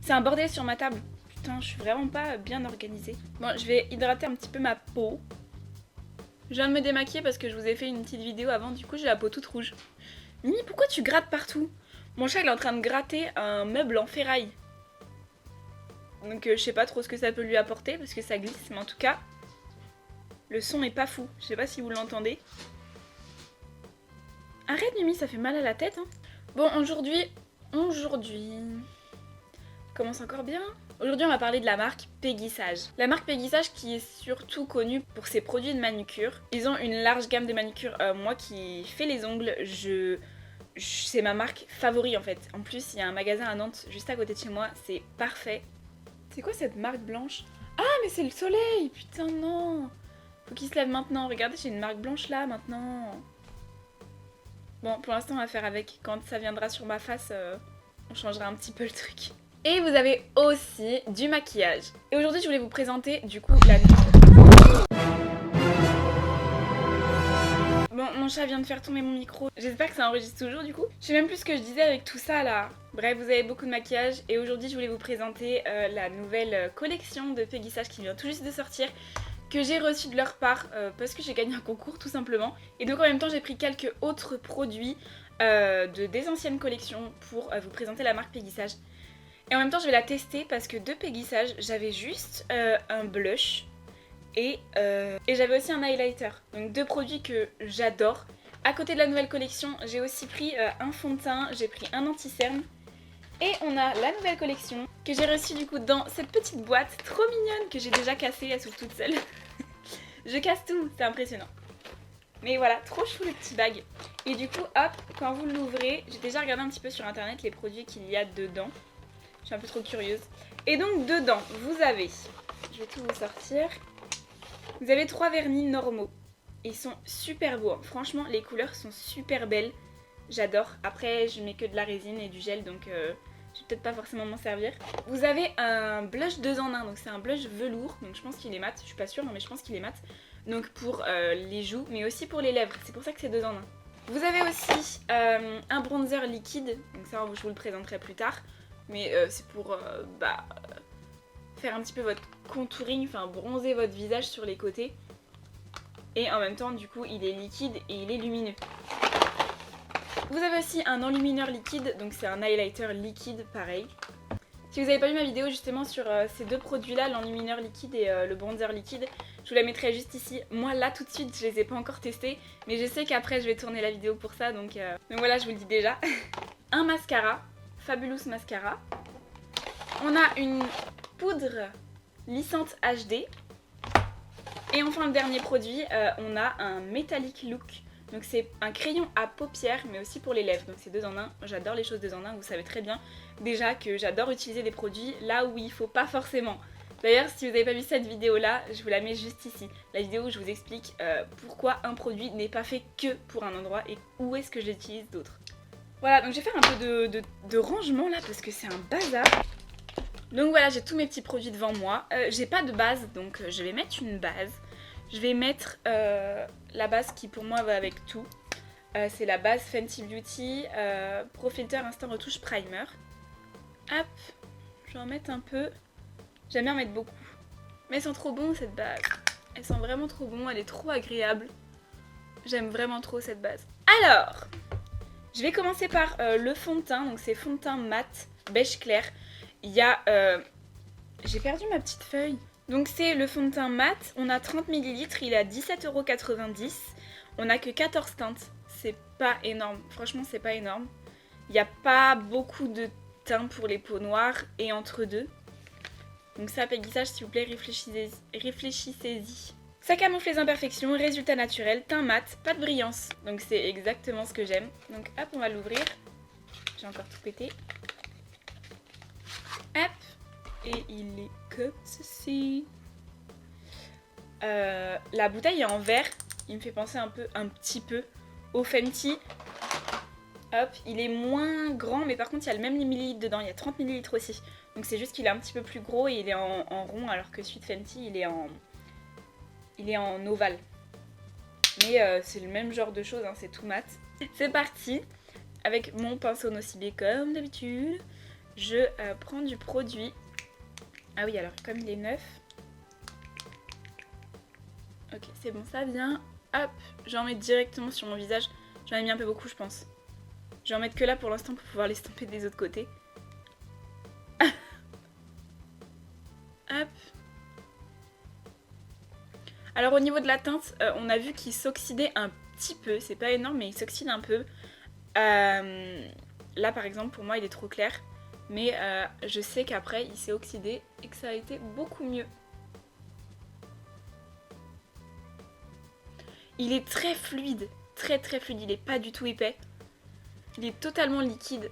C'est un bordel sur ma table. Putain, je suis vraiment pas bien organisée. Bon, je vais hydrater un petit peu ma peau. Je viens de me démaquiller parce que je vous ai fait une petite vidéo avant, du coup j'ai la peau toute rouge. Mimi, pourquoi tu grattes partout? Mon chat il est en train de gratter un meuble en ferraille. Donc je sais pas trop ce que ça peut lui apporter parce que ça glisse, mais en tout cas, le son est pas fou. Je sais pas si vous l'entendez. Arrête Mimi, ça fait mal à la tête. Hein. Bon, aujourd'hui... Commence encore bien. Aujourd'hui on va parler de la marque Peggy Sage. La marque Peggy Sage qui est surtout connue pour ses produits de manucure. Ils ont une large gamme de manucure. Moi qui fais les ongles, c'est ma marque favorite en fait. En plus il y a un magasin à Nantes juste à côté de chez moi, c'est parfait. C'est quoi cette marque blanche? Ah mais c'est le soleil. Putain non. Faut qu'il se lève maintenant. Regardez, j'ai une marque blanche là maintenant. Bon pour l'instant on va faire avec. Quand ça viendra sur ma face, on changera un petit peu le truc. Et vous avez aussi du maquillage. Et aujourd'hui je voulais vous présenter du coup la... Bon, mon chat vient de faire tomber mon micro. J'espère que ça enregistre toujours du coup. Je sais même plus ce que je disais avec tout ça là. Bref, vous avez beaucoup de maquillage. Et aujourd'hui je voulais vous présenter la nouvelle collection de Peggy Sage qui vient tout juste de sortir. Que j'ai reçu de leur part parce que j'ai gagné un concours tout simplement. Et donc en même temps j'ai pris quelques autres produits des anciennes collections pour vous présenter la marque Peggy Sage. Et en même temps je vais la tester parce que de Peggy Sage j'avais juste un blush et j'avais aussi un highlighter. Donc deux produits que j'adore. À côté de la nouvelle collection j'ai aussi pris un fond de teint, j'ai pris un anti-cerne. Et on a la nouvelle collection que j'ai reçue du coup dans cette petite boîte trop mignonne que j'ai déjà cassée, elle s'ouvre toute seule. Je casse tout, c'est impressionnant. Mais voilà, trop chou le petit bag. Et du coup hop, quand vous l'ouvrez, j'ai déjà regardé un petit peu sur internet les produits qu'il y a dedans. Je suis un peu trop curieuse. Et donc dedans, vous avez, je vais tout vous sortir, vous avez 3 vernis normaux. Ils sont super beaux, hein. Franchement les couleurs sont super belles, j'adore. Après je mets que de la résine et du gel donc je vais peut-être pas forcément m'en servir. Vous avez un blush 2 en 1, donc c'est un blush velours, donc je pense qu'il est mat, je suis pas sûre mais je pense qu'il est mat. Donc pour les joues mais aussi pour les lèvres, c'est pour ça que c'est 2 en 1. Vous avez aussi un bronzer liquide, donc ça je vous le présenterai plus tard. Mais c'est pour faire un petit peu votre contouring, enfin bronzer votre visage sur les côtés. Et en même temps du coup il est liquide et il est lumineux. Vous avez aussi un enlumineur liquide, donc c'est un highlighter liquide pareil. Si vous n'avez pas vu ma vidéo justement sur ces deux produits là, l'enlumineur liquide et le bronzer liquide, je vous la mettrai juste ici. Moi là tout de suite je les ai pas encore testés, mais je sais qu'après je vais tourner la vidéo pour ça, donc voilà je vous le dis déjà. Un mascara. Fabulous Mascara. On a une poudre lissante HD. Et enfin le dernier produit, on a un Metallic Look. Donc c'est un crayon à paupières mais aussi pour les lèvres. Donc c'est 2 en 1. J'adore les choses 2 en 1, vous savez très bien déjà que j'adore utiliser des produits là où il faut pas forcément. D'ailleurs si vous n'avez pas vu cette vidéo là, je vous la mets juste ici. La vidéo où je vous explique pourquoi un produit n'est pas fait que pour un endroit et où est-ce que je l'utilise d'autres. Voilà, donc je vais faire un peu de rangement là parce que c'est un bazar. Donc voilà, j'ai tous mes petits produits devant moi. J'ai pas de base, donc je vais mettre une base. Je vais mettre la base qui pour moi va avec tout. C'est la base Fenty Beauty Pro Filter Instant Retouche Primer. Hop, je vais en mettre un peu. J'aime bien en mettre beaucoup. Mais elles sont trop bonnes cette base. Elles sont vraiment trop bonnes, elle est trop agréable. J'aime vraiment trop cette base. Alors... je vais commencer par le fond de teint, donc c'est fond de teint mat, beige clair. Il y a... j'ai perdu ma petite feuille. Donc c'est le fond de teint mat, on a 30 ml, il est à 17,90 €. On a que 14 teintes, c'est pas énorme, franchement c'est pas énorme. Il n'y a pas beaucoup de teint pour les peaux noires et entre deux. Donc ça, Peggy Sage, s'il vous plaît, réfléchissez-y. Ça camoufle les imperfections, résultat naturel, teint mat, pas de brillance. Donc c'est exactement ce que j'aime. Donc hop, on va l'ouvrir. J'ai encore tout pété. Hop. Et il est comme ceci. La bouteille est en verre. Il me fait penser un petit peu au Fenty. Hop, il est moins grand, mais par contre il y a le même millilitre dedans. Il y a 30 ml aussi. Donc c'est juste qu'il est un petit peu plus gros et il est en rond, alors que celui de Fenty, il est en ovale. Mais c'est le même genre de choses, hein, c'est tout mat. C'est parti, avec mon pinceau Nocibé comme d'habitude. je prends du produit. Ah oui, alors comme il est neuf. Ok, c'est bon, ça vient. Hop, j'en mets directement sur mon visage. J'en ai mis un peu beaucoup, je pense. Je vais en mettre que là pour l'instant pour pouvoir l'estomper des autres côtés. Hop. Alors au niveau de la teinte, on a vu qu'il s'oxydait un petit peu. C'est pas énorme, mais il s'oxyde un peu. Là par exemple, pour moi il est trop clair. Mais je sais qu'après il s'est oxydé et que ça a été beaucoup mieux. Il est très fluide, très fluide. Il est pas du tout épais. Il est totalement liquide.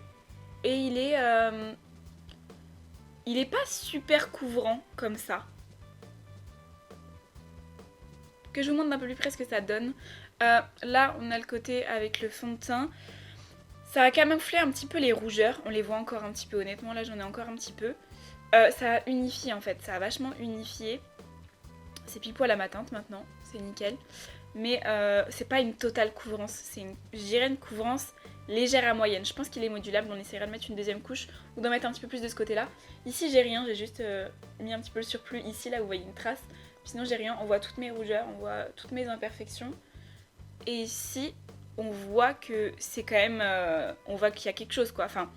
Et il est pas super couvrant comme ça. Que je vous montre d'un peu plus près ce que ça donne. Là, on a le côté avec le fond de teint. Ça a camouflé un petit peu les rougeurs. On les voit encore un petit peu, honnêtement. Là, j'en ai encore un petit peu. Ça a unifié, en fait. Ça a vachement unifié. C'est pile poil à ma teinte, maintenant. C'est nickel. Mais c'est pas une totale couvrance. C'est je dirais une couvrance légère à moyenne. Je pense qu'il est modulable. On essaiera de mettre une deuxième couche ou d'en mettre un petit peu plus de ce côté-là. Ici, j'ai rien. J'ai juste mis un petit peu le surplus ici, là, vous voyez une trace. Sinon j'ai rien, on voit toutes mes rougeurs, on voit toutes mes imperfections. Et ici, on voit que c'est quand même... on voit qu'il y a quelque chose quoi. Enfin,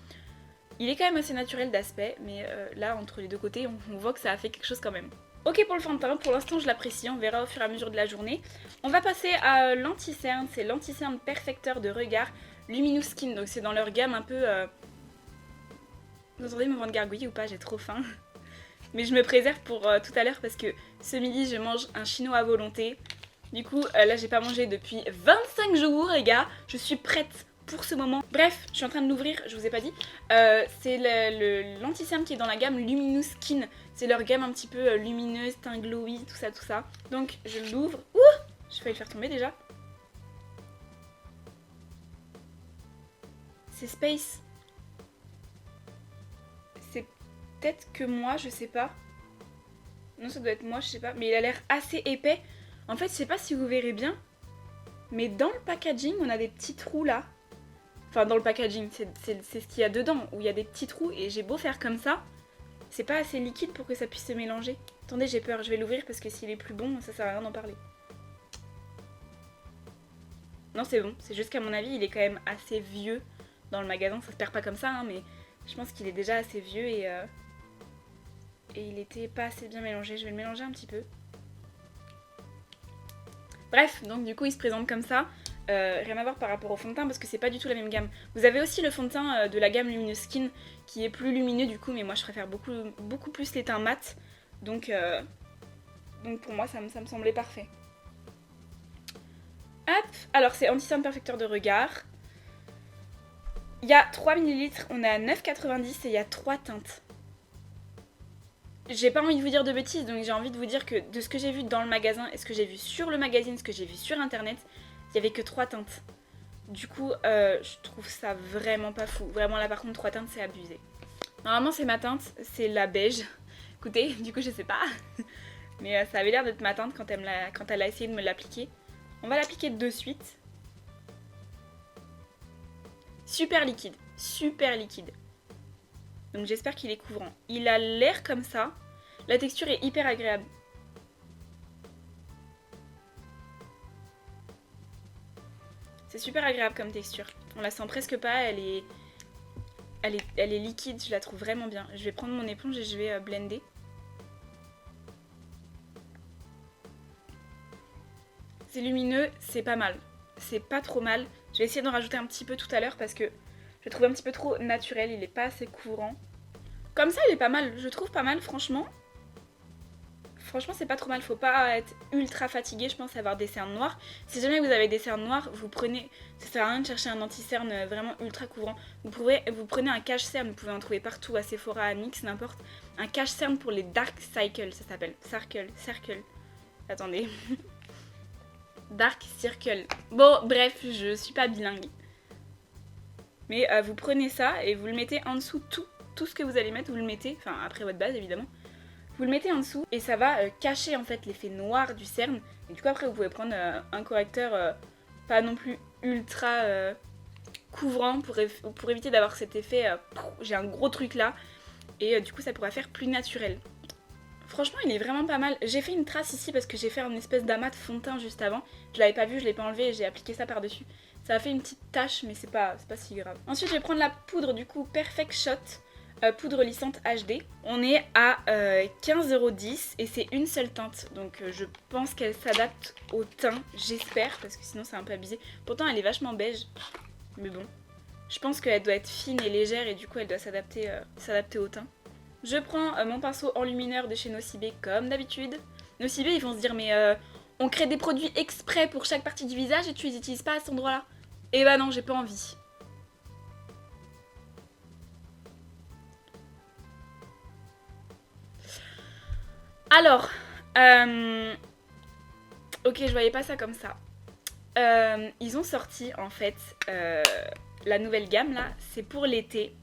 il est quand même assez naturel d'aspect, mais là, entre les deux côtés, on voit que ça a fait quelque chose quand même. Ok pour le fond de teint, pour l'instant je l'apprécie, on verra au fur et à mesure de la journée. On va passer à l'anti-cerne, c'est l'anti-cerne perfecteur de regard Luminous Skin. Donc c'est dans leur gamme un peu... Vous entendez mon ventre gargouiller ou pas? J'ai trop faim. Mais je me préserve pour tout à l'heure parce que ce midi je mange un chinois à volonté. Du coup là j'ai pas mangé depuis 25 jours les gars. Je suis prête pour ce moment. Bref, je suis en train de l'ouvrir, je vous ai pas dit. C'est l'anti-cerne qui est dans la gamme Luminous Skin. C'est leur gamme un petit peu lumineuse, teint glowy, tout ça, tout ça. Donc je l'ouvre. Ouh, j'ai failli le faire tomber déjà. C'est Space. C'est peut-être que moi, je sais pas. Non, ça doit être moi, je sais pas. Mais il a l'air assez épais. En fait, je sais pas si vous verrez bien. Mais dans le packaging, on a des petits trous là. Enfin, dans le packaging, c'est ce qu'il y a dedans. Où il y a des petits trous. Et j'ai beau faire comme ça. C'est pas assez liquide pour que ça puisse se mélanger. Attendez, j'ai peur. Je vais l'ouvrir parce que s'il est plus bon, ça sert à rien d'en parler. Non, c'est bon. C'est juste qu'à mon avis, il est quand même assez vieux dans le magasin. Ça se perd pas comme ça, hein, mais je pense qu'il est déjà assez vieux et il était pas assez bien mélangé. Je vais le mélanger un petit peu. Bref, donc du coup il se présente comme ça. Rien à voir par rapport au fond de teint parce que c'est pas du tout la même gamme. Vous avez aussi le fond de teint de la gamme Luminous Skin qui est plus lumineux du coup, mais moi je préfère beaucoup plus les teints mat. Donc pour moi ça me semblait parfait. Hop, alors c'est anti-cerne perfecteur de regard. Il y a 3 ml, on est à 9,90 et il y a 3 teintes. J'ai pas envie de vous dire de bêtises, donc j'ai envie de vous dire que de ce que j'ai vu dans le magasin et ce que j'ai vu sur le magazine, ce que j'ai vu sur internet, il y avait que 3 teintes. Du coup, je trouve ça vraiment pas fou. Vraiment là par contre 3 teintes c'est abusé. Normalement c'est ma teinte, c'est la beige. Écoutez, du coup je sais pas. Mais ça avait l'air d'être ma teinte quand elle a essayé de me l'appliquer. On va l'appliquer de suite. Super liquide, super liquide. Donc j'espère qu'il est couvrant. Il a l'air comme ça. La texture est hyper agréable. C'est super agréable comme texture. On la sent presque pas, elle est liquide, je la trouve vraiment bien. Je vais prendre mon éponge et je vais blender. C'est lumineux, c'est pas mal. C'est pas trop mal. Je vais essayer d'en rajouter un petit peu tout à l'heure parce que je le trouve un petit peu trop naturel, il est pas assez couvrant. Comme ça, il est pas mal, je trouve pas mal, franchement. Franchement, c'est pas trop mal, faut pas être ultra fatigué, je pense, à avoir des cernes noires. Si jamais vous avez des cernes noires, vous prenez... Ça sert à rien de chercher un anti-cerne vraiment ultra couvrant. Vous prenez un cache-cerne, vous pouvez en trouver partout, à Sephora, à NYX, n'importe. Un cache-cerne pour les Dark Cycle, ça s'appelle. Circle. Attendez. Dark Circle. Bon, bref, je suis pas bilingue. Mais vous prenez ça et vous le mettez en dessous tout ce que vous allez mettre, vous le mettez, enfin après votre base évidemment. Vous le mettez en dessous et ça va cacher en fait l'effet noir du cerne. Et du coup après vous pouvez prendre un correcteur pas non plus ultra couvrant pour éviter d'avoir cet effet j'ai un gros truc là et du coup ça pourra faire plus naturel. Franchement il est vraiment pas mal. J'ai fait une trace ici parce que j'ai fait une espèce d'amas de fond de teint juste avant. Je l'avais pas vu, je l'ai pas enlevé et j'ai appliqué ça par dessus. Ça a fait une petite tache mais c'est pas si grave. Ensuite je vais prendre la poudre du coup Perfect Shot. Poudre lissante HD. On est à 15,10 € et c'est une seule teinte. Donc je pense qu'elle s'adapte au teint, j'espère, parce que sinon c'est un peu abusé. Pourtant elle est vachement beige, mais bon. Je pense qu'elle doit être fine et légère et du coup elle doit s'adapter au teint. Je prends mon pinceau enlumineur de chez Nocibé comme d'habitude. Nocibé ils vont se dire mais on crée des produits exprès pour chaque partie du visage et tu les utilises pas à cet endroit là. Et bah non, j'ai pas envie. Alors, ok, je voyais pas ça comme ça. Ils ont sorti en fait la nouvelle gamme là, c'est pour l'été.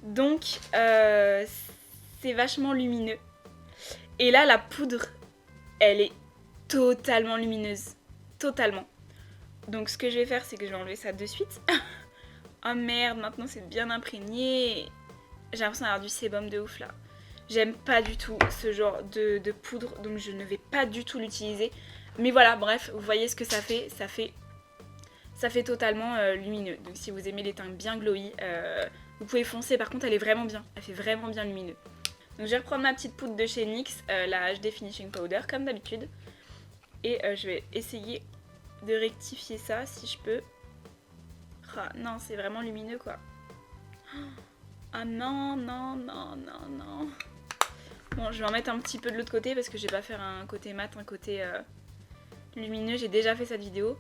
Donc c'est vachement lumineux. Et là la poudre, elle est totalement lumineuse. Totalement. Donc ce que je vais faire c'est que je vais enlever ça de suite. Oh merde, maintenant c'est bien imprégné. J'ai l'impression d'avoir du sébum de ouf là. J'aime pas du tout ce genre de poudre, donc je ne vais pas du tout l'utiliser. Mais voilà, bref, vous voyez ce que ça fait. Ça fait totalement lumineux. Donc si vous aimez les teintes bien glowy, vous pouvez foncer. Par contre, elle est vraiment bien. Elle fait vraiment bien lumineux. Donc je vais reprendre ma petite poudre de chez NYX, la HD Finishing Powder, comme d'habitude. Et je vais essayer de rectifier ça si je peux. Ah, non, c'est vraiment lumineux quoi. Ah non, non, non, non, non. Bon, je vais en mettre un petit peu de l'autre côté parce que je vais pas faire un côté mat, un côté lumineux. J'ai déjà fait cette vidéo.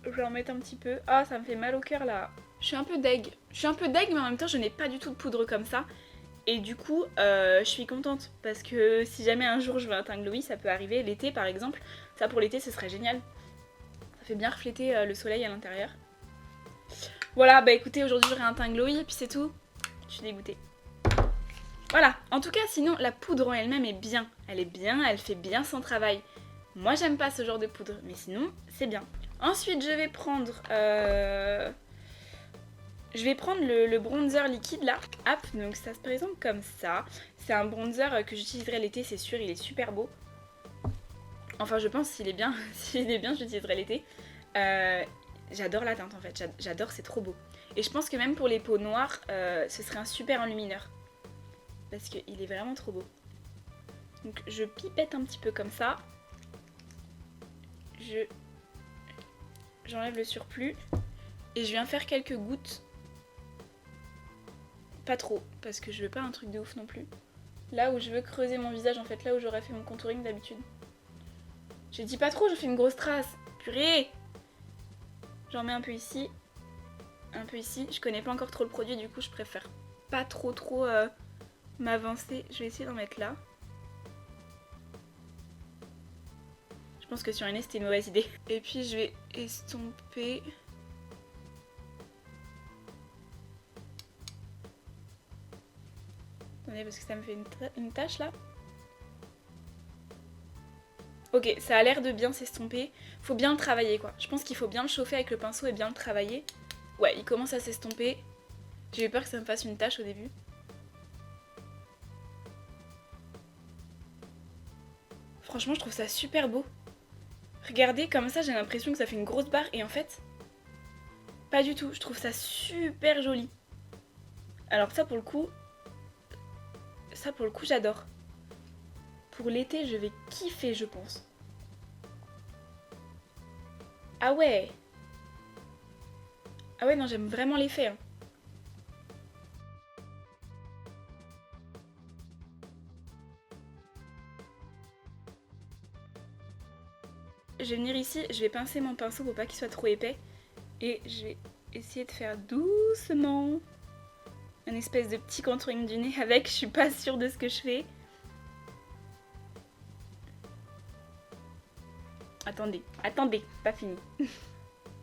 Je vais en mettre un petit peu. Ah, ça me fait mal au cœur là. Je suis un peu deg. Mais en même temps, je n'ai pas du tout de poudre comme ça. Et du coup, je suis contente parce que si jamais un jour je veux un teint glowy, ça peut arriver. L'été par exemple. Ça pour l'été, ce serait génial. Ça fait bien refléter le soleil à l'intérieur. Voilà, bah écoutez, aujourd'hui j'aurai un teint glowy et puis c'est tout. Je suis dégoûtée. Voilà, en tout cas, sinon, la poudre en elle-même est bien. Elle est bien, elle fait bien son travail. Moi, j'aime pas ce genre de poudre, mais sinon, c'est bien. Ensuite, je vais prendre le bronzer liquide, là. Hop, donc ça se présente comme ça. C'est un bronzer que j'utiliserai l'été, c'est sûr, il est super beau. Enfin, je pense s'il est bien, s'il est bien, je l'utiliserai l'été. J'adore la teinte, en fait. J'adore, c'est trop beau. Et je pense que même pour les peaux noires, ce serait un super enlumineur. Parce qu'il est vraiment trop beau. Donc je pipette un petit peu comme ça. J'enlève le surplus. Et je viens faire quelques gouttes. Pas trop, parce que je veux pas un truc de ouf non plus. Là où je veux creuser mon visage, en fait, là où j'aurais fait mon contouring d'habitude. J'ai dit pas trop, je fais une grosse trace. Purée! J'en mets un peu ici. Un peu ici. Je connais pas encore trop le produit, du coup je préfère pas trop m'avancer. Je vais essayer d'en mettre là. Je pense que sur un nez c'était une mauvaise idée. Et puis je vais estomper. Attendez parce que ça me fait une tache là. Ok, ça a l'air de bien s'estomper. Faut bien le travailler quoi. Je pense qu'il faut bien le chauffer avec le pinceau et bien le travailler. Ouais, il commence à s'estomper. J'ai eu peur que ça me fasse une tache au début. Franchement, je trouve ça super beau. Regardez, comme ça, j'ai l'impression que ça fait une grosse barre et en fait, pas du tout. Je trouve ça super joli. Alors ça, pour le coup, j'adore. Pour l'été, je vais kiffer, je pense. Ah ouais. Ah ouais, non, j'aime vraiment l'effet. Hein. Je vais venir ici, je vais pincer mon pinceau pour pas qu'il soit trop épais. Et je vais essayer de faire doucement un espèce de petit contouring du nez avec. Je suis pas sûre de ce que je fais. Attendez, pas fini.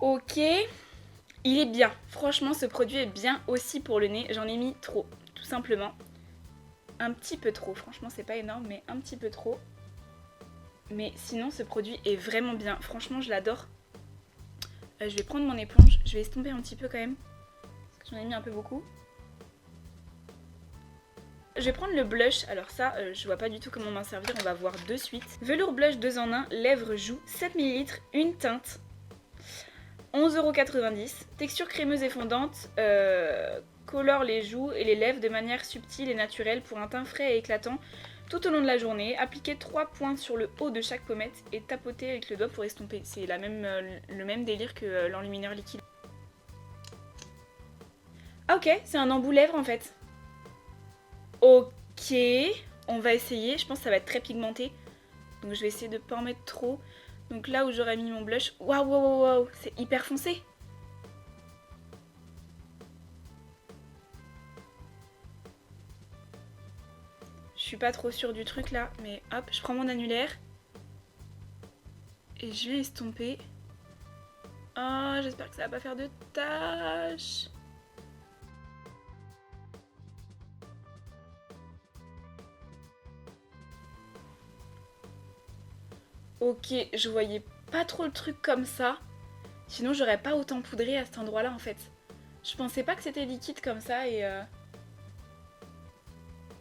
Ok, il est bien. Franchement, ce produit est bien aussi pour le nez. J'en ai mis trop, tout simplement. Un petit peu trop, franchement, c'est pas énorme, mais un petit peu trop. Mais sinon, ce produit est vraiment bien. Franchement, je l'adore. Je vais prendre mon éponge, je vais estomper un petit peu quand même. Parce que j'en ai mis un peu beaucoup. Je vais prendre le blush, alors ça, je vois pas du tout comment m'en servir, on va voir de suite. Velours blush 2 en 1, lèvres joues, 7 ml, une teinte, 11,90 €. Texture crémeuse et fondante, colore les joues et les lèvres de manière subtile et naturelle pour un teint frais et éclatant tout au long de la journée. Appliquez 3 points sur le haut de chaque pommette et tapotez avec le doigt pour estomper. C'est le même délire que l'enlumineur liquide. Ah ok, c'est un embout lèvres en fait. Ok, on va essayer. Je pense que ça va être très pigmenté. Donc je vais essayer de pas en mettre trop. Donc là où j'aurais mis mon blush, waouh, waouh, waouh, c'est hyper foncé. Je suis pas trop sûre du truc là, mais hop, je prends mon annulaire. Et je vais estomper. Oh, j'espère que ça va pas faire de taches. Ok, je voyais pas trop le truc comme ça. Sinon, j'aurais pas autant poudré à cet endroit-là en fait. Je pensais pas que c'était liquide comme ça et...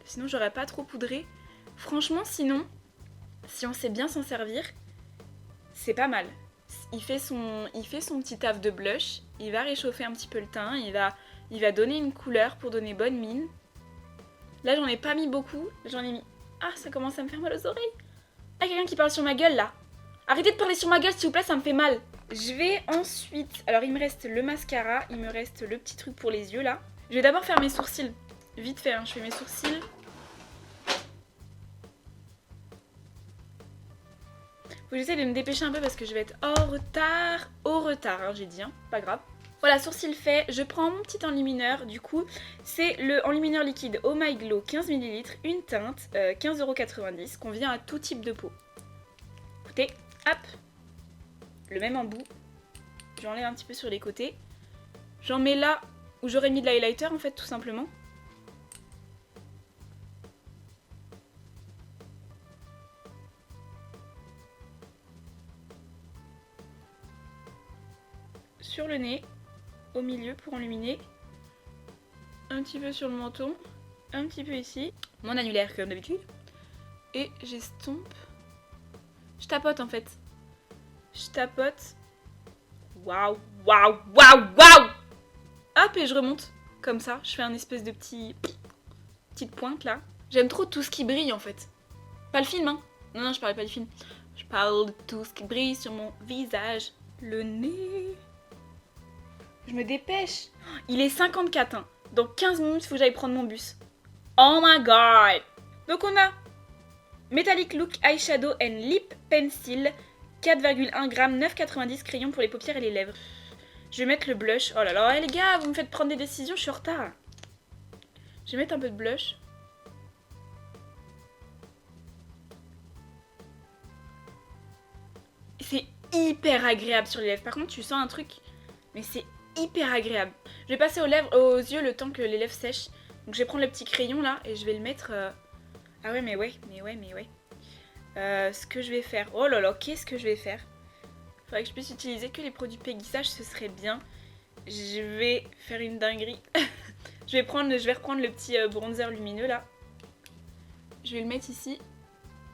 Sinon, j'aurais pas trop poudré. Franchement, sinon, si on sait bien s'en servir, c'est pas mal. Il fait son petit taf de blush, il va réchauffer un petit peu le teint, il va donner une couleur pour donner bonne mine. Là, j'en ai pas mis beaucoup, j'en ai mis... Ah, ça commence à me faire mal aux oreilles. Ah, quelqu'un qui parle sur ma gueule, là. Arrêtez de parler sur ma gueule, s'il vous plaît, ça me fait mal. Je vais ensuite... Alors, il me reste le mascara, il me reste le petit truc pour les yeux, là. Je vais d'abord faire mes sourcils. Vite fait, hein, je fais mes sourcils. Faut que j'essaie de me dépêcher un peu parce que je vais être au retard, hein, j'ai dit, hein, pas grave. Voilà, sourcils fait, je prends mon petit enlumineur, du coup, c'est le enlumineur liquide Oh My Glow 15 ml, une teinte, 15,90 €, convient à tout type de peau. Écoutez, hop, le même embout, j'enlève un petit peu sur les côtés, j'en mets là où j'aurais mis de l'highlighter en fait, tout simplement. Sur le nez, au milieu pour enluminer, un petit peu sur le menton, un petit peu ici, mon annulaire comme d'habitude, et j'estompe, je tapote en fait, je tapote, waouh, waouh, waouh, waouh, hop et je remonte, comme ça, je fais un espèce de petite pointe là, j'aime trop tout ce qui brille en fait, pas le film hein, non je parlais pas du film, je parle de tout ce qui brille sur mon visage, le nez. Je me dépêche. Il est 54, hein. Dans 15 minutes, il faut que j'aille prendre mon bus. Oh my god. Donc on a Metallic Look Eyeshadow and Lip Pencil, 4,1 g, 9,90 crayon pour les paupières et les lèvres. Je vais mettre le blush. Oh là là, les gars, vous me faites prendre des décisions, je suis en retard. Je vais mettre un peu de blush. C'est hyper agréable sur les lèvres. Par contre, tu sens un truc, mais c'est hyper agréable. Je vais passer aux yeux le temps que les lèvres sèchent. Donc je vais prendre le petit crayon là et je vais le mettre... Ah ouais, mais ouais. Ce que je vais faire... Oh là là, qu'est-ce que je vais faire? Faudrait que je puisse utiliser que les produits Peggy Sage, ce serait bien. Je vais faire une dinguerie. je vais reprendre le petit bronzer lumineux là. Je vais le mettre ici.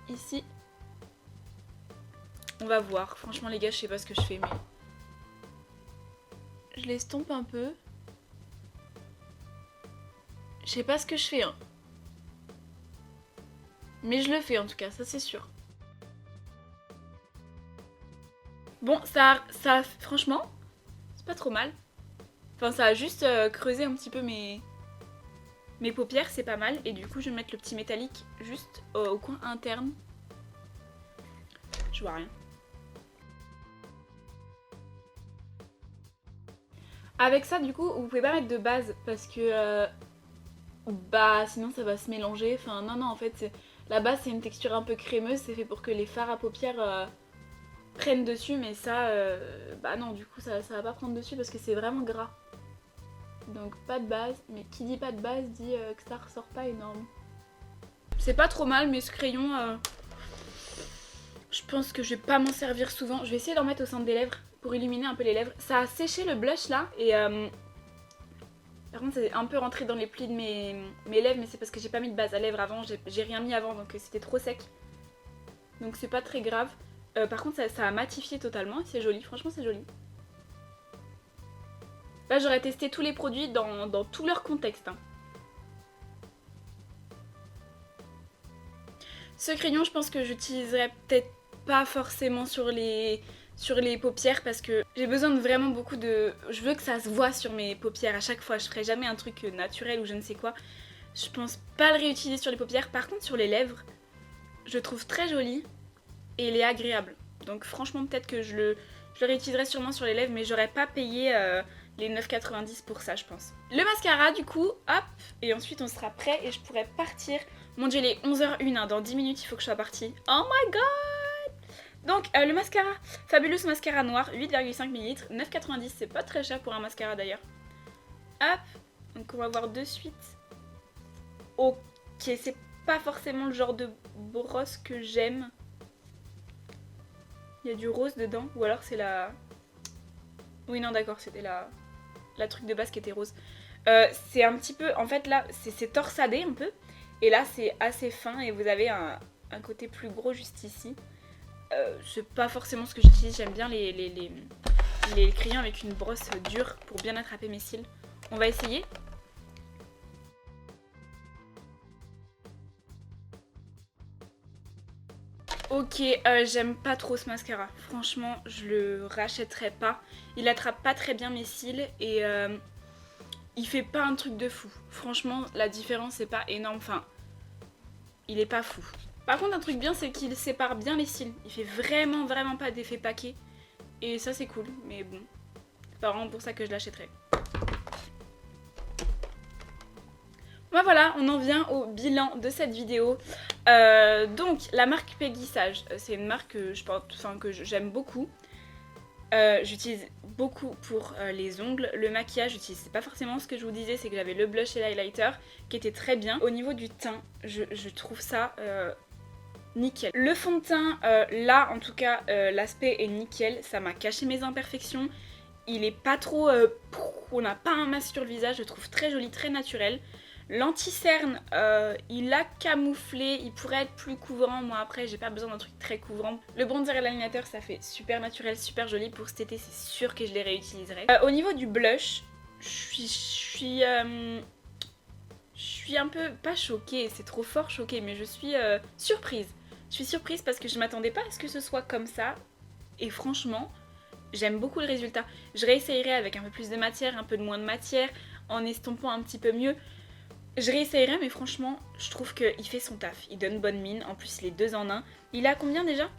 Ici. On va voir. Franchement les gars, je sais pas ce que je fais mais... Je l'estompe un peu. Je sais pas ce que je fais, hein. Mais je le fais en tout cas, ça c'est sûr. Bon, ça franchement, c'est pas trop mal. Enfin, ça a juste creusé un petit peu mes paupières, c'est pas mal. Et du coup, je vais mettre le petit métallique juste au coin interne. Je vois rien. Avec ça, du coup, vous pouvez pas mettre de base parce que bah sinon ça va se mélanger. Enfin non en fait la base c'est une texture un peu crémeuse, c'est fait pour que les fards à paupières prennent dessus, mais ça bah non du coup ça va pas prendre dessus parce que c'est vraiment gras. Donc pas de base, mais qui dit pas de base dit que ça ressort pas énorme. C'est pas trop mal mais ce crayon je pense que je vais pas m'en servir souvent. Je vais essayer d'en mettre au centre des lèvres pour illuminer un peu les lèvres. Ça a séché le blush là et par contre c'est un peu rentré dans les plis de mes lèvres, mais c'est parce que j'ai pas mis de base à lèvres avant, j'ai rien mis avant donc c'était trop sec. Donc c'est pas très grave. Par contre ça a matifié totalement et c'est joli, franchement c'est joli. Là j'aurais testé tous les produits dans tout leur contexte. Hein. Ce crayon je pense que j'utiliserai peut-être pas forcément sur les paupières parce que j'ai besoin de vraiment beaucoup de... Je veux que ça se voit sur mes paupières à chaque fois, je ferai jamais un truc naturel ou je ne sais quoi. Je pense pas le réutiliser sur les paupières, par contre sur les lèvres, je le trouve très joli et il est agréable. Donc franchement peut-être que je le réutiliserai sûrement sur les lèvres mais j'aurais pas payé les 9,90 pour ça je pense. Le mascara du coup, hop, et ensuite on sera prêt et je pourrais partir. Mon dieu il est 11h01, hein, dans 10 minutes il faut que je sois partie. Oh my god! Donc le mascara, Fabulous Mascara Noir, 8,5 ml, 9,90, c'est pas très cher pour un mascara d'ailleurs. Hop, donc on va voir de suite. Ok, c'est pas forcément le genre de brosse que j'aime. Il y a du rose dedans, ou alors c'est la... Oui non d'accord, c'était la truc de base qui était rose. C'est un petit peu, en fait là, c'est torsadé un peu. Et là c'est assez fin et vous avez un côté plus gros juste ici. C'est pas forcément ce que j'utilise, j'aime bien les crayons avec une brosse dure pour bien attraper mes cils. On va essayer. Ok, j'aime pas trop ce mascara. Franchement, je le rachèterai pas. Il attrape pas très bien mes cils et il fait pas un truc de fou. Franchement, la différence c'est pas énorme. Enfin, il est pas fou. Par contre, un truc bien, c'est qu'il sépare bien les cils. Il fait vraiment pas d'effet paquet. Et ça, c'est cool. Mais bon, c'est pas vraiment pour ça que je l'achèterai. Bah voilà, on en vient au bilan de cette vidéo. Donc, la marque Peggy Sage, c'est une marque que je pense, enfin, que j'aime beaucoup. J'utilise beaucoup pour les ongles. Le maquillage, j'utilise pas forcément ce que je vous disais, c'est que j'avais le blush et l'highlighter qui était très bien. Au niveau du teint, je trouve ça nickel. Le fond de teint, là en tout cas, l'aspect est nickel. Ça m'a caché mes imperfections. Il est pas trop... on n'a pas un masque sur le visage, je trouve très joli, très naturel. L'anti-cerne, il a camouflé, il pourrait être plus couvrant. Moi après j'ai pas besoin d'un truc très couvrant. Le bronzer et l'illuminateur ça fait super naturel, super joli. Pour cet été c'est sûr que je les réutiliserai. Au niveau du blush, je suis un peu, pas choquée, c'est trop fort choquée, mais je suis surprise. Je suis surprise parce que je m'attendais pas à ce que ce soit comme ça. Et franchement, j'aime beaucoup le résultat. Je réessayerai avec un peu plus de matière, un peu de moins de matière, en estompant un petit peu mieux. Je réessayerai, mais franchement, je trouve qu'il fait son taf. Il donne bonne mine. En plus, il est 2 en 1. Il a combien déjà?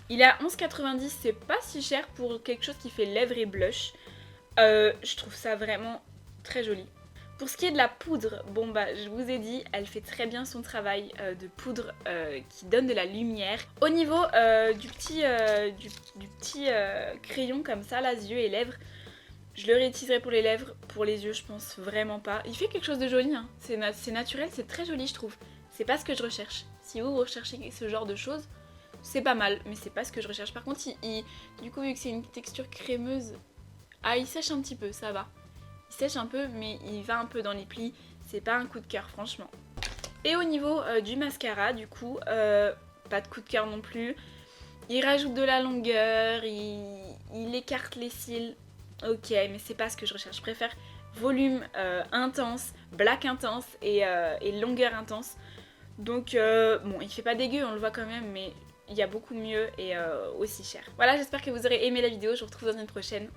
Il a 11,90. C'est pas si cher pour quelque chose qui fait lèvres et blush. Je trouve ça vraiment très joli. Pour ce qui est de la poudre, bon bah je vous ai dit, elle fait très bien son travail de poudre qui donne de la lumière. Au niveau du petit crayon comme ça, là, yeux et lèvres, je le réutiliserai pour les lèvres, pour les yeux je pense vraiment pas. Il fait quelque chose de joli, hein. C'est naturel, c'est très joli je trouve. C'est pas ce que je recherche. Si vous recherchez ce genre de choses, c'est pas mal, mais c'est pas ce que je recherche. Par contre, du coup vu que c'est une texture crémeuse, ah il sèche un petit peu, ça va. Il sèche un peu, mais il va un peu dans les plis. C'est pas un coup de cœur, franchement. Et au niveau du mascara, du coup, pas de coup de cœur non plus. Il rajoute de la longueur, il écarte les cils. Ok, mais c'est pas ce que je recherche. Je préfère volume intense, black intense et longueur intense. Donc, bon, il fait pas dégueu, on le voit quand même, mais il y a beaucoup mieux et aussi cher. Voilà, j'espère que vous aurez aimé la vidéo. Je vous retrouve dans une prochaine.